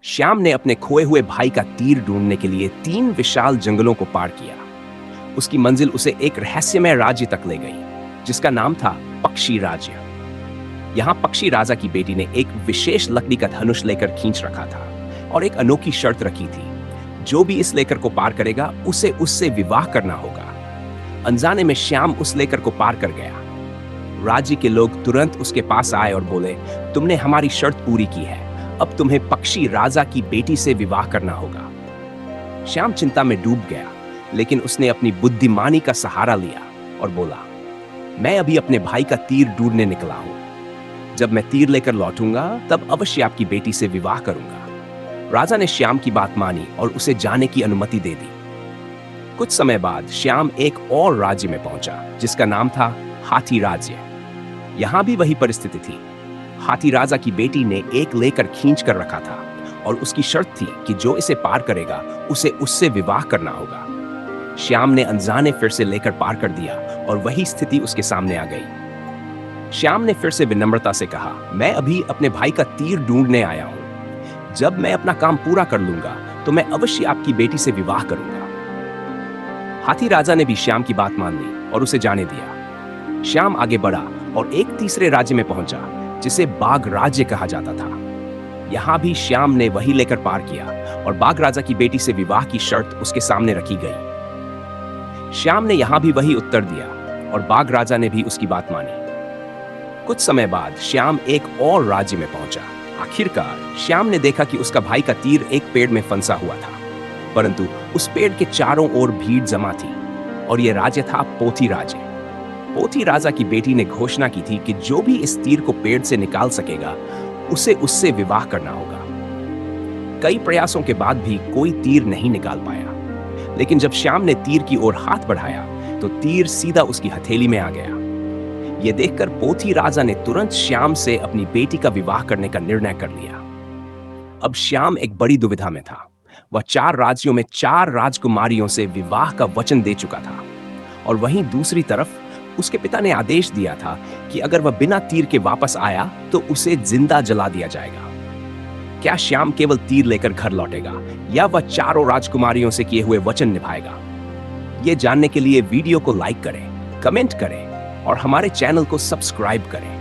श्याम ने अपने खोए हुए भाई का तीर ढूंढने के लिए 3 विशाल जंगलों को पार किया। उसकी मंजिल उसे एक रहस्यमय राज्य तक ले गई, जिसका नाम था पक्षी राज्य। यहाँ पक्षी राजा की बेटी ने एक विशेष लकड़ी का धनुष लेकर खींच रखा था और एक अनोखी शर्त रखी थी, जो भी इस लेकर को पार करेगा उसे उससे विवाह करना होगा। अनजाने में श्याम उस लेकर को पार कर गया। राज्य के लोग तुरंत उसके पास आए और बोले, तुमने हमारी शर्त पूरी की है, अब तुम्हें पक्षी राजा की बेटी से विवाह करना होगा। श्याम चिंता में डूब गया, लेकिन उसने अपनी बुद्धिमानी का सहारा लिया और बोला, मैं अभी अपने भाई का तीर ढूंढने निकला हूं। जब मैं तीर लेकर लौटूंगा तब अवश्य आपकी बेटी से विवाह करूंगा। राजा ने श्याम की बात मानी और उसे जाने की अनुमति दे दी। कुछ समय बाद श्याम एक और राज्य में पहुंचा, जिसका नाम था हाथी राज्य। यहां भी वही परिस्थिति थी। हाथी राजा की बेटी ने एक लेकर खींच कर रखा था और उसकी शर्त थी कि जो इसे पार करेगा उसे उससे विवाह करना होगा। श्याम ने अनजाने फिर से लेकर पार कर दिया और वही स्थिति उसके सामने आ गई। श्याम ने फिर से विनम्रता से कहा, मैं अभी अपने भाई का तीर ढूंढने आया हूं। जब मैं अपना काम पूरा कर लूंगा तो मैं अवश्य आपकी बेटी से विवाह करूंगा। हाथी राजा ने भी श्याम की बात मान ली और उसे जाने दिया। श्याम आगे बढ़ा और एक तीसरे राज्य में पहुंचा, जिसे बाघ राज्य कहा जाता था। यहां भी श्याम ने वही लेकर पार किया और बाघ राजा की बेटी से विवाह की शर्त उसके सामने रखी गई। श्याम ने यहां भी वही उत्तर दिया और बाघ राजा ने भी उसकी बात मानी। कुछ समय बाद श्याम एक और राज्य में पहुंचा। आखिरकार श्याम ने देखा कि उसका भाई का तीर एक पेड़ में फंसा हुआ था, परंतु उस पेड़ के चारों ओर भीड़ जमा थी और यह राज्य था पोथी राज्य। पोथी राजा की बेटी ने घोषणा की थी कि जो भी इस तीर को पेड़ से निकाल सकेगा उसे उससे विवाह करना होगा। कई प्रयासों के बाद भी कोई तीर नहीं निकाल पाया, लेकिन जब श्याम ने तीर की ओर हाथ बढ़ाया तो तीर सीधा उसकी हथेली में आ गया। यह देखकर पोथी राजा ने तुरंत श्याम से अपनी बेटी का विवाह करने का निर्णय कर लिया। अब श्याम एक बड़ी दुविधा में था। वह 4 राज्यों में 4 राजकुमारियों से विवाह का वचन दे चुका था और वहीं दूसरी तरफ उसके पिता ने आदेश दिया था कि अगर वह बिना तीर के वापस आया तो उसे जिंदा जला दिया जाएगा। क्या श्याम केवल तीर लेकर घर लौटेगा या वह 4 राजकुमारियों से किए हुए वचन निभाएगा? यह जानने के लिए वीडियो को लाइक करें, कमेंट करें और हमारे चैनल को सब्सक्राइब करें।